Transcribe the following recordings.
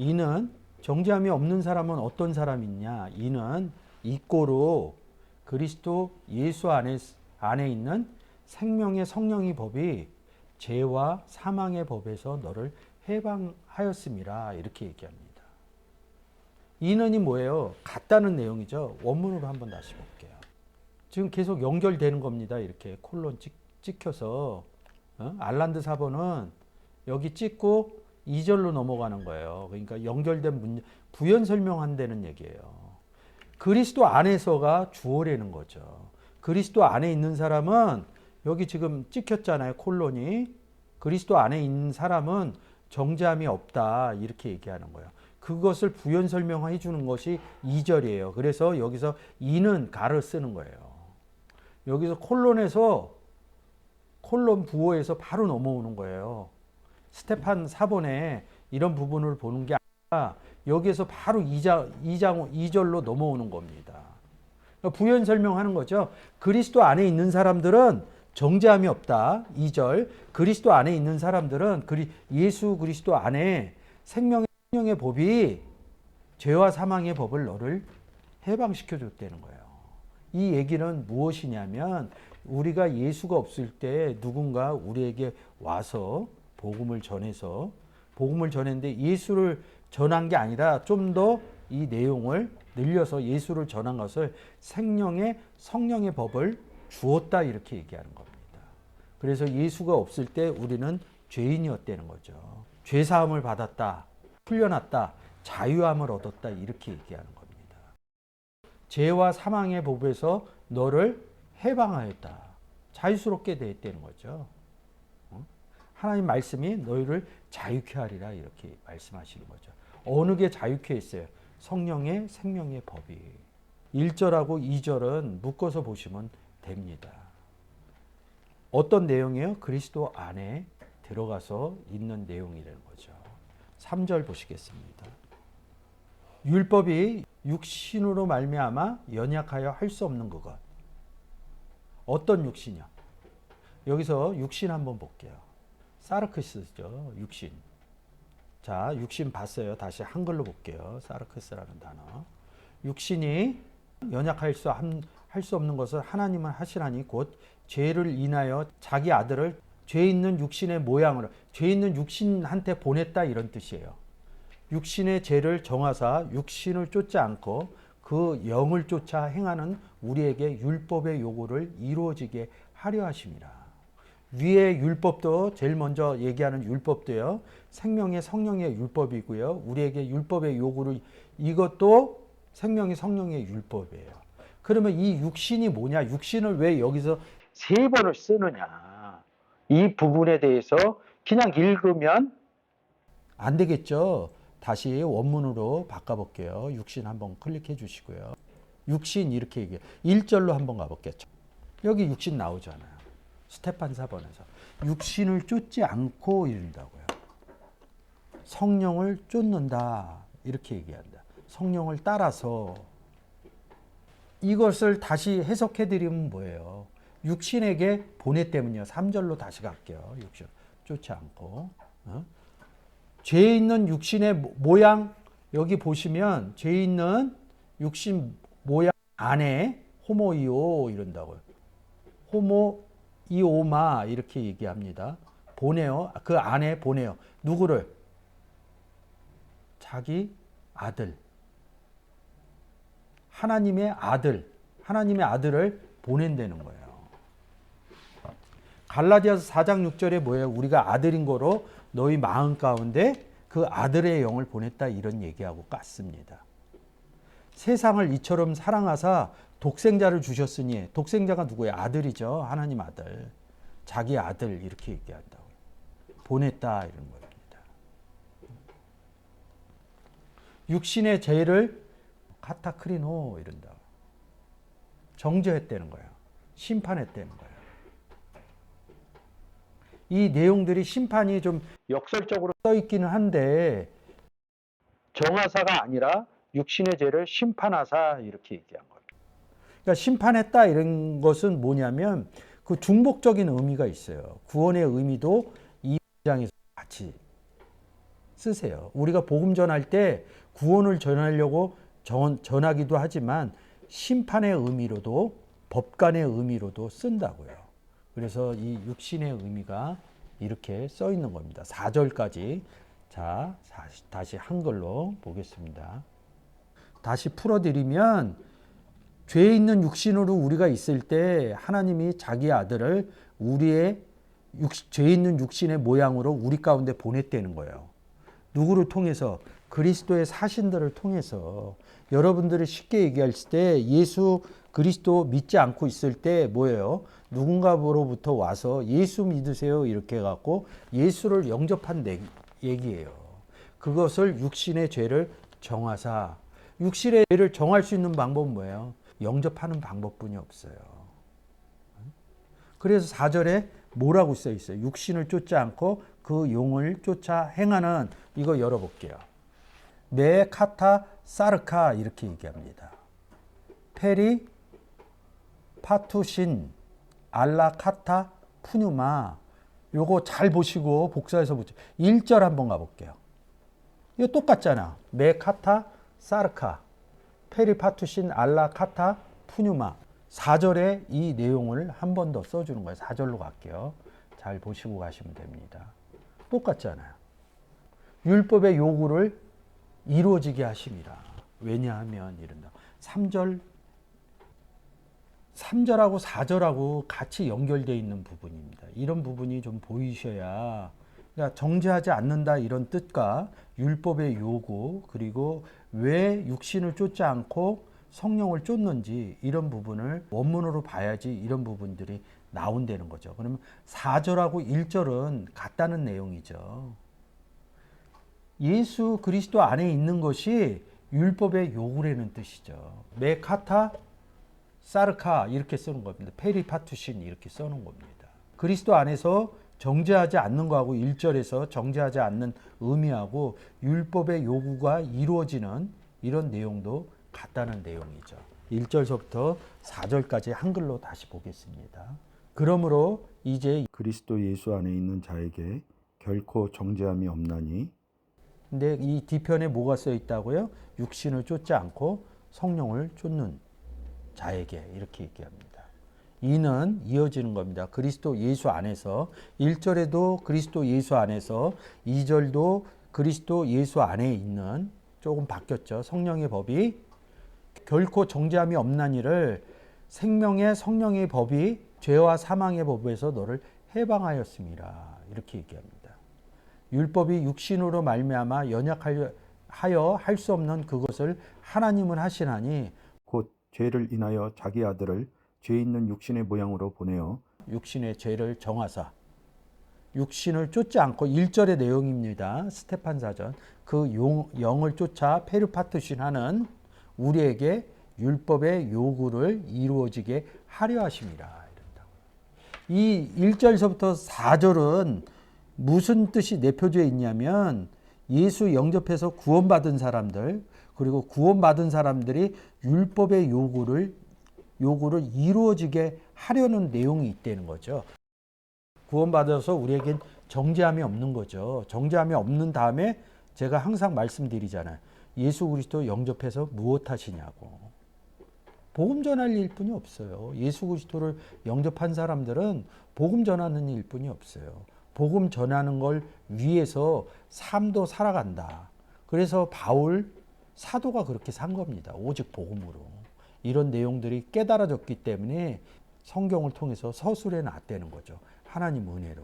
이는 정죄함이 없는 사람은 어떤 사람이냐? 이는 이꼬로 그리스도 예수 안에 있는 생명의 성령의 법이 죄와 사망의 법에서 너를 해방하였음이라 이렇게 얘기합니다. 이는이 뭐예요? 같다는 내용이죠. 원문으로 한번 다시 볼게요. 지금 계속 연결되는 겁니다. 이렇게 콜론 찍혀서 알란드 사본은 여기 찍고 2절로 넘어가는 거예요. 그러니까 연결된 문제, 부연 설명한다는 얘기예요. 그리스도 안에서가 주어라는 거죠. 그리스도 안에 있는 사람은 여기 지금 찍혔잖아요. 콜론이. 그리스도 안에 있는 사람은 정죄함이 없다. 이렇게 얘기하는 거예요. 그것을 부연 설명해 주는 것이 2절이에요. 그래서 여기서 이는 가를 쓰는 거예요. 여기서 콜론에서 콜론 부호에서 바로 넘어오는 거예요. 스테판 사본에 이런 부분을 보는 게 아니라 여기에서 바로 2절로 넘어오는 겁니다. 부연 설명하는 거죠. 그리스도 안에 있는 사람들은 정죄함이 없다. 2절. 그리스도 안에 있는 사람들은 예수 그리스도 안에 생명의 법이 죄와 사망의 법을 너를 해방시켜 줬다는 거예요. 이 얘기는 무엇이냐면 우리가 예수가 없을 때 누군가 우리에게 와서 복음을 전했는데 예수를 전한 게 아니라 좀 더 이 내용을 늘려서 예수를 전한 것을 성령의 법을 주었다 이렇게 얘기하는 겁니다. 그래서 예수가 없을 때 우리는 죄인이었다는 거죠. 죄사함을 받았다, 풀려났다, 자유함을 얻었다 이렇게 얘기하는 겁니다. 죄와 사망의 법에서 너를 해방하였다. 자유스럽게 되었다는 거죠. 하나님 말씀이 너희를 자유케 하리라 이렇게 말씀하시는 거죠. 어느 게 자유케 했어요? 성령의 생명의 법이. 1절하고 2절은 묶어서 보시면 됩니다. 어떤 내용이에요? 그리스도 안에 들어가서 있는 내용이라는 거죠. 3절 보시겠습니다. 율법이 육신으로 말미암아 연약하여 할 수 없는 그것. 어떤 육신이요? 여기서 육신 한번 볼게요. 사르크스죠. 육신. 자, 육신 봤어요. 다시 한글로 볼게요. 사르크스라는 단어. 육신이 연약할 수 없는 것을 하나님은 하시나니 곧 죄를 인하여 자기 아들을 죄 있는 육신의 모양으로 죄 있는 육신한테 보냈다 이런 뜻이에요. 육신의 죄를 정하사 육신을 쫓지 않고 그 영을 쫓아 행하는 우리에게 율법의 요구를 이루어지게 하려 하심이라. 위의 율법도 제일 먼저 얘기하는 율법도요. 생명의 성령의 율법이고요. 우리에게 율법의 요구를 이것도 생명의 성령의 율법이에요. 그러면 이 육신이 뭐냐? 육신을 왜 여기서 3번을 쓰느냐? 이 부분에 대해서 그냥 읽으면 안 되겠죠. 다시 원문으로 바꿔볼게요. 육신 한번 클릭해 주시고요. 육신 이렇게 얘기해요. 1절로 한번 가볼게요. 여기 육신 나오잖아요. 스테판 사본에서 육신을 쫓지 않고 이른다고요. 성령을 쫓는다 이렇게 얘기한다. 성령을 따라서 이것을 다시 해석해 드리면 뭐예요? 육신에게 보냈다면요. 3절로 다시 갈게요. 육신 쫓지 않고 죄 있는 육신의 모양 여기 보시면 죄 있는 육신 모양 안에 호모이오 이런다고요. 호모이오마 이렇게 얘기합니다. 보내요. 그 안에 보내요. 누구를? 자기 아들. 하나님의 아들을 보낸다는 거예요. 갈라디아서 4장 6절에 뭐예요? 우리가 아들인 거로 너희 마음 가운데 그 아들의 영을 보냈다 이런 얘기하고 같습니다. 세상을 이처럼 사랑하사 독생자를 주셨으니 독생자가 누구예요? 아들이죠. 하나님 아들. 자기 아들 이렇게 얘기한다고. 보냈다 이런 겁니다. 육신의 죄를 카타크리노 이런다고. 정죄했다는 거예요. 심판했다는 거예요. 이 내용들이 심판이 좀 역설적으로 써 있기는 한데 정하사가 아니라 육신의 죄를 심판하사 이렇게 얘기한 거예요. 그러니까 심판했다 이런 것은 뭐냐면 그 중복적인 의미가 있어요. 구원의 의미도 이 장에서 같이 쓰세요. 우리가 복음 전할 때 구원을 전하려고 전하기도 하지만 심판의 의미로도 법관의 의미로도 쓴다고요. 그래서 이 육신의 의미가 이렇게 써 있는 겁니다. 4절까지. 자, 다시 한글로 보겠습니다. 다시 풀어드리면 죄 있는 육신으로 우리가 있을 때 하나님이 자기 아들을 우리의 죄 있는 육신의 모양으로 우리 가운데 보냈다는 거예요. 누구를 통해서? 그리스도의 사신들을 통해서. 여러분들이 쉽게 얘기할 때 예수 그리스도 믿지 않고 있을 때 뭐예요? 누군가로부터 와서 예수 믿으세요 이렇게 해갖고 예수를 영접한 얘기예요. 그것을 육신의 죄를 정하사. 육신의 죄를 정할 수 있는 방법은 뭐예요? 영접하는 방법뿐이 없어요. 그래서 4절에 뭐라고 써 있어요? 육신을 쫓지 않고 그 용을 쫓아 행하는, 이거 열어볼게요. 메 카타 사르카 이렇게 얘기합니다. 페리 파투신 알라 카타 푸뉴마. 요거 잘 보시고 복사해서 보죠. 1절 한번 가볼게요. 이거 똑같잖아. 메 카타 사르카 페리 파투신 알라 카타 푸뉴마. 4절에 이 내용을 한 번 더 써주는 거예요. 4절로 갈게요. 잘 보시고 가시면 됩니다. 똑같잖아요. 율법의 요구를 이루어지게 하심이라. 왜냐하면 이런다. 3절하고 4절하고 같이 연결되어 있는 부분입니다. 이런 부분이 좀 보이셔야, 그러니까 정죄하지 않는다 이런 뜻과 율법의 요구, 그리고 왜 육신을 쫓지 않고 성령을 쫓는지 이런 부분을 원문으로 봐야지 이런 부분들이 나온다는 거죠. 그러면 4절하고 1절은 같다는 내용이죠. 예수 그리스도 안에 있는 것이 율법의 요구라는 뜻이죠. 메카타 사르카 이렇게 쓰는 겁니다. 페리파투신 이렇게 써놓은 겁니다. 그리스도 안에서 정죄하지 않는 거하고 1절에서 정죄하지 않는 의미하고 율법의 요구가 이루어지는 이런 내용도 같다는 내용이죠. 1절서부터 4절까지 한글로 다시 보겠습니다. 그러므로 이제 그리스도 예수 안에 있는 자에게 결코 정죄함이 없나니. 근데 이 뒤편에 뭐가 써 있다고요? 육신을 쫓지 않고 성령을 쫓는 자에게 이렇게 얘기합니다. 이는 이어지는 겁니다. 그리스도 예수 안에서 1절에도 그리스도 예수 안에서 2절도 그리스도 예수 안에 있는, 조금 바뀌었죠. 성령의 법이 결코 정죄함이 없나니를 생명의 성령의 법이 죄와 사망의 법에서 너를 해방하였습니다. 이렇게 얘기합니다. 율법이 육신으로 말미암아 연약하여 할 수 없는 그것을 하나님은 하시나니 곧 죄를 인하여 자기 아들을 죄 있는 육신의 모양으로 보내어 육신의 죄를 정하사. 육신을 쫓지 않고 1절의 내용입니다. 스테판 사전. 그 영을 쫓아 페르파트신 하는 우리에게 율법의 요구를 이루어지게 하려 하심이라. 이 1절서부터 4절은 무슨 뜻이 내포되어 있냐면 예수 영접해서 구원받은 사람들, 그리고 구원받은 사람들이 율법의 요구를 이루어지게 하려는 내용이 있다는 거죠. 구원받아서 우리에겐 정죄함이 없는 거죠. 정죄함이 없는 다음에 제가 항상 말씀드리잖아요. 예수 그리스도 영접해서 무엇 하시냐고. 복음 전할 일뿐이 없어요. 예수 그리스도를 영접한 사람들은 복음 전하는 일뿐이 없어요. 복음 전하는 걸 위해서 삶도 살아간다. 그래서 바울 사도가 그렇게 산 겁니다. 오직 복음으로. 이런 내용들이 깨달아졌기 때문에 성경을 통해서 서술해 놨다는 거죠. 하나님 은혜로.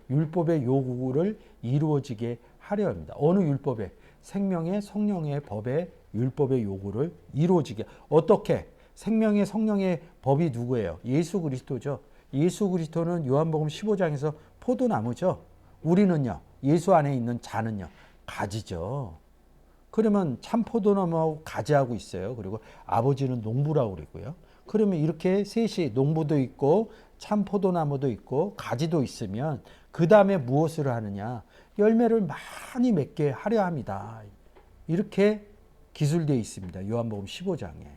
율법의 요구를 이루어지게 하려 합니다. 어느 율법에? 생명의 성령의 법에 율법의 요구를 이루어지게. 어떻게? 생명의 성령의 법이 누구예요? 예수 그리스도죠. 예수 그리스도는 요한복음 15장에서 포도나무죠. 우리는요, 예수 안에 있는 자는요, 가지죠. 그러면 참 포도나무하고 가지하고 있어요. 그리고 아버지는 농부라고 그러고요. 그러면 이렇게 셋이, 농부도 있고 참 포도나무도 있고 가지도 있으면 그 다음에 무엇을 하느냐? 열매를 많이 맺게 하려 합니다. 이렇게 기술되어 있습니다. 요한복음 15장에.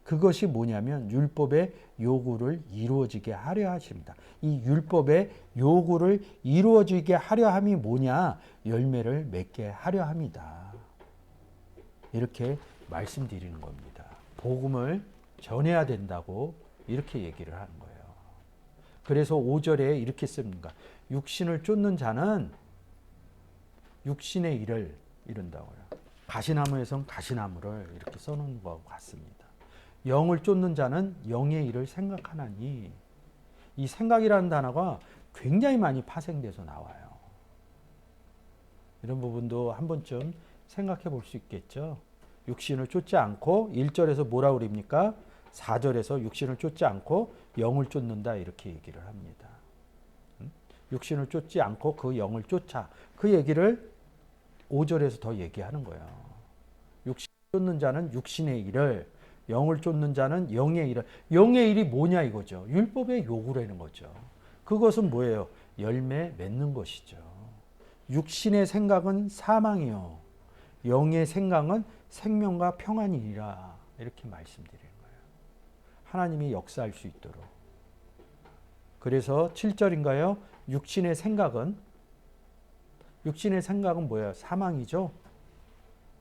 그것이 뭐냐면 율법의 요구를 이루어지게 하려 하십니다. 이 율법의 요구를 이루어지게 하려 함이 뭐냐? 열매를 맺게 하려 합니다. 이렇게 말씀드리는 겁니다. 복음을 전해야 된다고 이렇게 얘기를 하는 거예요. 그래서 5절에 이렇게 씁니다. 육신을 쫓는 자는 육신의 일을 이룬다고요. 가시나무에선 가시나무를 이렇게 써놓은 것과 같습니다. 영을 쫓는 자는 영의 일을 생각하나니, 이 생각이라는 단어가 굉장히 많이 파생돼서 나와요. 이런 부분도 한 번쯤 생각해 볼 수 있겠죠. 육신을 쫓지 않고 1절에서 뭐라고 그럽니까? 4절에서 육신을 쫓지 않고 영을 쫓는다 이렇게 얘기를 합니다. 육신을 쫓지 않고 그 영을 쫓아. 그 얘기를 5절에서 더 얘기하는 거예요. 육신을 쫓는 자는 육신의 일을, 영을 쫓는 자는 영의 일을. 영의 일이 뭐냐 이거죠. 율법의 요구라는 거죠. 그것은 뭐예요? 열매 맺는 것이죠. 육신의 생각은 사망이요, 영의 생각은 생명과 평안이니라 이렇게 말씀드리는 거예요. 하나님이 역사할 수 있도록. 그래서 7절인가요? 육신의 생각은 뭐예요? 사망이죠.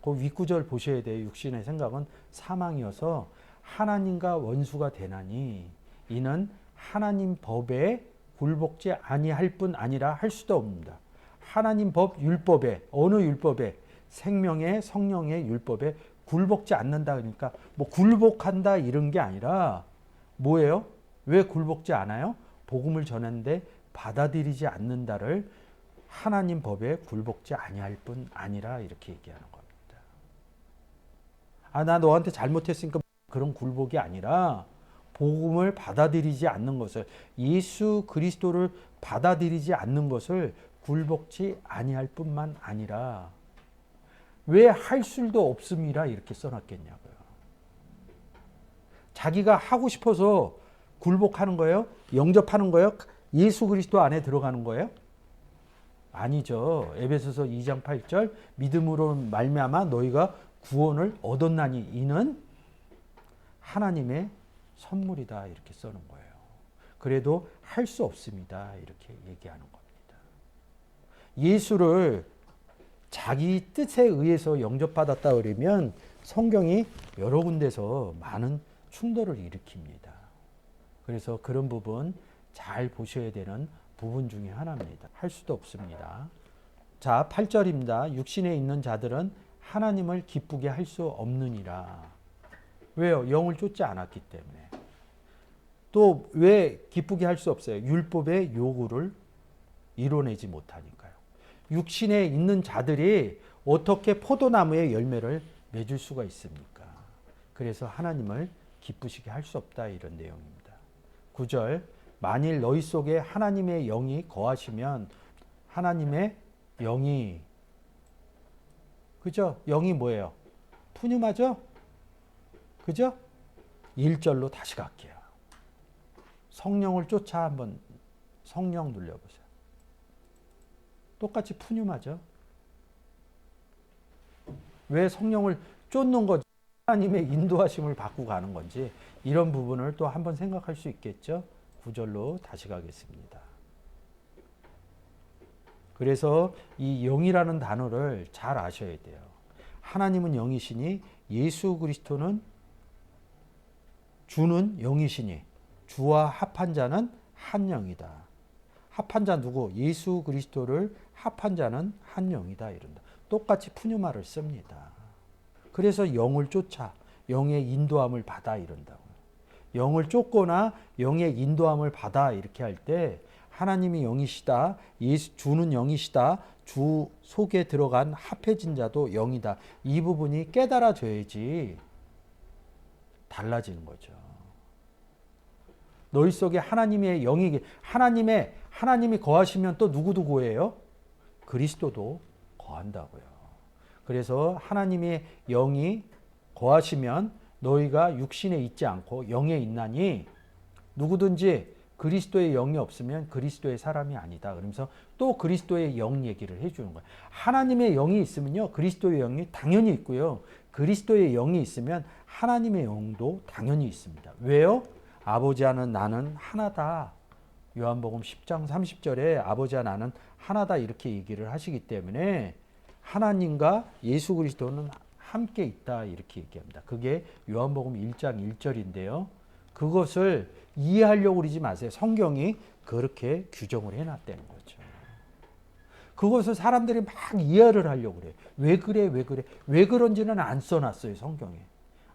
그 윗구절 보셔야 돼요. 육신의 생각은 사망이어서 하나님과 원수가 되나니 이는 하나님 법에 굴복지 아니할 뿐 아니라 할 수도 없습니다. 하나님 법, 율법에, 어느 율법에? 생명의 성령의 율법에 굴복지 않는다. 그러니까 뭐 굴복한다 이런 게 아니라 뭐예요? 왜 굴복지 않아요? 복음을 전하는데 받아들이지 않는다를 하나님 법에 굴복지 아니할 뿐 아니라 이렇게 얘기하는 겁니다. 나 너한테 잘못했으니까 그런 굴복이 아니라 복음을 받아들이지 않는 것을, 예수 그리스도를 받아들이지 않는 것을 굴복지 아니할 뿐만 아니라 왜 할 수도 없음이라 이렇게 써놨겠냐고요. 자기가 하고 싶어서 굴복하는 거예요? 영접하는 거예요? 예수 그리스도 안에 들어가는 거예요? 아니죠. 에베소서 2장 8절 믿음으로 말미암아 너희가 구원을 얻었나니 이는 하나님의 선물이다 이렇게 써놓은 거예요. 그래도 할 수 없습니다 이렇게 얘기하는 겁니다. 예수를 자기 뜻에 의해서 영접받았다 그러면 성경이 여러 군데서 많은 충돌을 일으킵니다. 그래서 그런 부분 잘 보셔야 되는 부분 중에 하나입니다. 할 수도 없습니다. 자, 8절입니다. 육신에 있는 자들은 하나님을 기쁘게 할 수 없느니라. 왜요? 영을 쫓지 않았기 때문에. 또 왜 기쁘게 할 수 없어요? 율법의 요구를 이뤄내지 못하니까요. 육신에 있는 자들이 어떻게 포도나무의 열매를 맺을 수가 있습니까? 그래서 하나님을 기쁘시게 할 수 없다 이런 내용입니다. 9절 만일 너희 속에 하나님의 영이 거하시면, 하나님의 영이, 그죠? 영이 뭐예요? 푸념하죠? 그죠? 1절로 다시 갈게요. 성령을 쫓아 한번 성령 눌려보세요. 똑같이 푸념하죠? 왜 성령을 쫓는 거지? 하나님의 인도하심을 받고 가는 건지 이런 부분을 또 한번 생각할 수 있겠죠? 9절로 다시 가겠습니다. 그래서 이 영이라는 단어를 잘 아셔야 돼요. 하나님은 영이시니 예수 그리스도는 주는 영이시니 주와 합한 자는 한 영이다. 합한 자 누구? 예수 그리스도를 합한 자는 한 영이다 이런다. 똑같이 푸뉴마를 씁니다. 그래서 영을 쫓아 영의 인도함을 받아 이런다고. 영을 쫓거나 영의 인도함을 받아 이렇게 할 때 하나님이 영이시다, 예수 주는 영이시다, 주 속에 들어간 합해진 자도 영이다. 이 부분이 깨달아져야지 달라지는 거죠. 너희 속에 하나님의 영이, 하나님이 거하시면 또 누구도 거해요? 그리스도도 거한다고요. 그래서 하나님의 영이 거하시면 너희가 육신에 있지 않고 영에 있나니, 누구든지 그리스도의 영이 없으면 그리스도의 사람이 아니다. 그러면서 또 그리스도의 영 얘기를 해주는 거예요. 하나님의 영이 있으면요, 그리스도의 영이 당연히 있고요. 그리스도의 영이 있으면 하나님의 영도 당연히 있습니다. 왜요? 아버지와는 나는 하나다. 요한복음 10장 30절에 아버지와 나는 하나다 이렇게 얘기를 하시기 때문에 하나님과 예수 그리스도는 함께 있다 이렇게 얘기합니다. 그게 요한복음 1장 1절인데요. 그것을 이해하려고 그러지 마세요. 성경이 그렇게 규정을 해놨다는 거죠. 그것을 사람들이 막 이해를 하려고 그래요. 왜 그래 왜 그래 왜 그런지는 안 써놨어요. 성경에.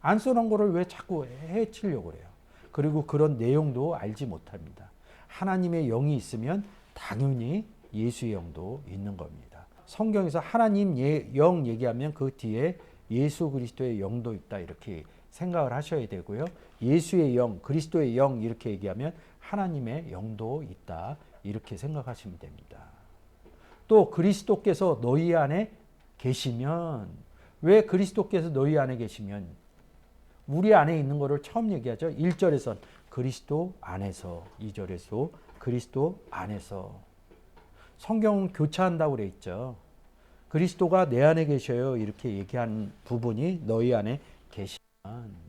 안 써놓은 거를 왜 자꾸 해치려고 그래요. 그리고 그런 내용도 알지 못합니다. 하나님의 영이 있으면 당연히 예수의 영도 있는 겁니다. 성경에서 하나님 영 얘기하면 그 뒤에 예수 그리스도의 영도 있다 이렇게 생각을 하셔야 되고요. 예수의 영, 그리스도의 영 이렇게 얘기하면 하나님의 영도 있다 이렇게 생각하시면 됩니다. 또 그리스도께서 너희 안에 계시면, 왜 그리스도께서 너희 안에 계시면 우리 안에 있는 것을 처음 얘기하죠. 1절에선 그리스도 안에서, 2절에서 그리스도 안에서. 성경은 교차한다고 그래 있죠. 그리스도가 내 안에 계셔요 이렇게 얘기한 부분이 너희 안에 계시면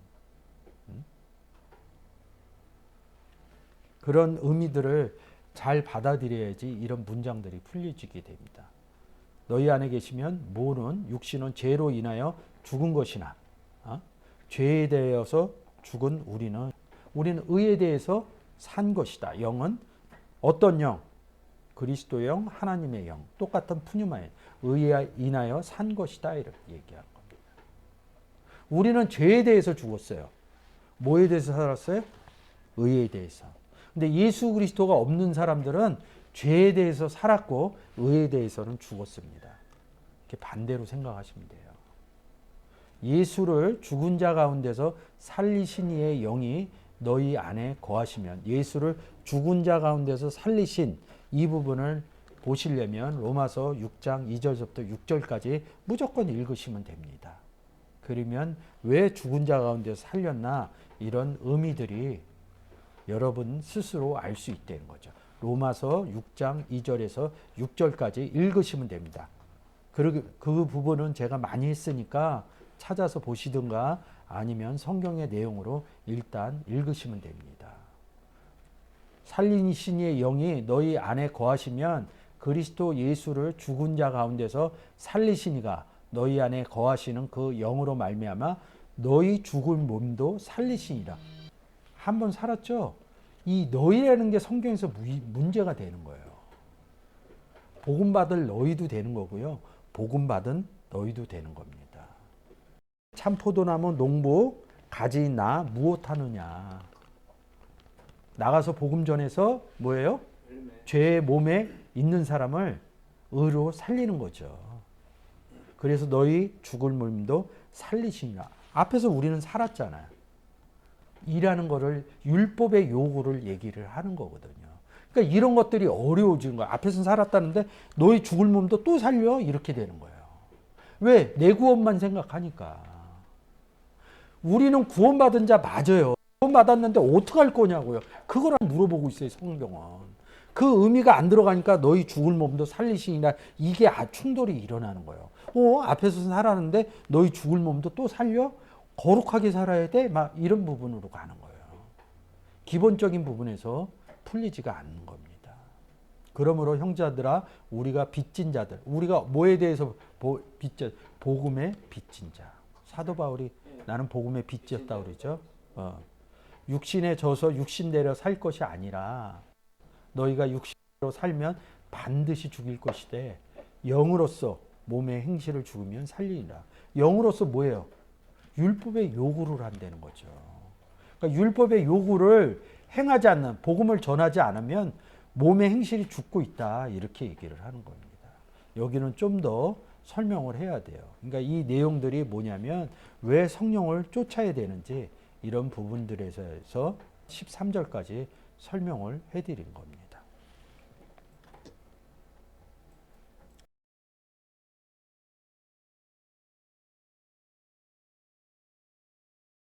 그런 의미들을 잘 받아들여야지 이런 문장들이 풀려지게 됩니다. 너희 안에 계시면 모는 육신은 죄로 인하여 죽은 것이나 죄에 대해서 죽은 우리는 의에 대해서 산 것이다. 영은 어떤 영? 그리스도 영, 하나님의 영. 똑같은 푸뉴마의 의에 인하여 산 것이다. 이렇게 얘기한 겁니다. 우리는 죄에 대해서 죽었어요. 뭐에 대해서 살았어요? 의에 대해서. 근데 예수 그리스도가 없는 사람들은 죄에 대해서 살았고 의에 대해서는 죽었습니다. 이렇게 반대로 생각하시면 돼요. 예수를 죽은 자 가운데서 살리신 이의 영이 너희 안에 거하시면, 예수를 죽은 자 가운데서 살리신 이 부분을 보시려면 로마서 6장 2절부터 6절까지 무조건 읽으시면 됩니다. 그러면 왜 죽은 자 가운데서 살렸나 이런 의미들이 여러분 스스로 알 수 있다는 거죠. 로마서 6장 2절에서 6절까지 읽으시면 됩니다. 그 부분은 제가 많이 했으니까 찾아서 보시든가 아니면 성경의 내용으로 일단 읽으시면 됩니다. 살리신 이의 영이 너희 안에 거하시면 그리스도 예수를 죽은 자 가운데서 살리신 이가 너희 안에 거하시는 그 영으로 말미암아 너희 죽은 몸도 살리시니라. 한번 살았죠? 이 너희라는 게 성경에서 문제가 되는 거예요. 복음 받을 너희도 되는 거고요. 복음 받은 너희도 되는 겁니다. 참포도나무 농부 가지 나 무엇하느냐. 나가서 복음 전해서 뭐예요? 죄의 몸에 있는 사람을 의로 살리는 거죠. 그래서 너희 죽을 몸도 살리시니라. 앞에서 우리는 살았잖아요. 이라는 거를 율법의 요구를 얘기를 하는 거거든요. 그러니까 이런 것들이 어려워지는 거예요. 앞에서는 살았다는데 너희 죽을 몸도 또 살려? 이렇게 되는 거예요. 왜? 내 구원만 생각하니까. 우리는 구원받은 자 맞아요. 구원받았는데 어떡할 거냐고요. 그거랑 물어보고 있어요. 성경은. 그 의미가 안 들어가니까 너희 죽을 몸도 살리시니라. 이게 충돌이 일어나는 거예요. 앞에서 살았는데 너희 죽을 몸도 또 살려? 거룩하게 살아야 돼? 막 이런 부분으로 가는 거예요. 기본적인 부분에서 풀리지가 않는 겁니다. 그러므로 형제들아, 우리가 빚진 자들, 우리가 뭐에 대해서 복음의 빚진 자. 사도 바울이 나는 복음의 빚졌다 그러죠. 육신에 져서 육신대로 살 것이 아니라 너희가 육신으로 살면 반드시 죽일 것이되 영으로서 몸의 행실을 죽으면 살리리라. 영으로서 뭐예요? 율법의 요구를 한다는 거죠. 그러니까 율법의 요구를 행하지 않는, 복음을 전하지 않으면 몸의 행실이 죽고 있다 이렇게 얘기를 하는 겁니다. 여기는 좀 더 설명을 해야 돼요. 그러니까 이 내용들이 뭐냐면 왜 성령을 쫓아야 되는지 이런 부분들에서 13절까지 설명을 해드린 겁니다.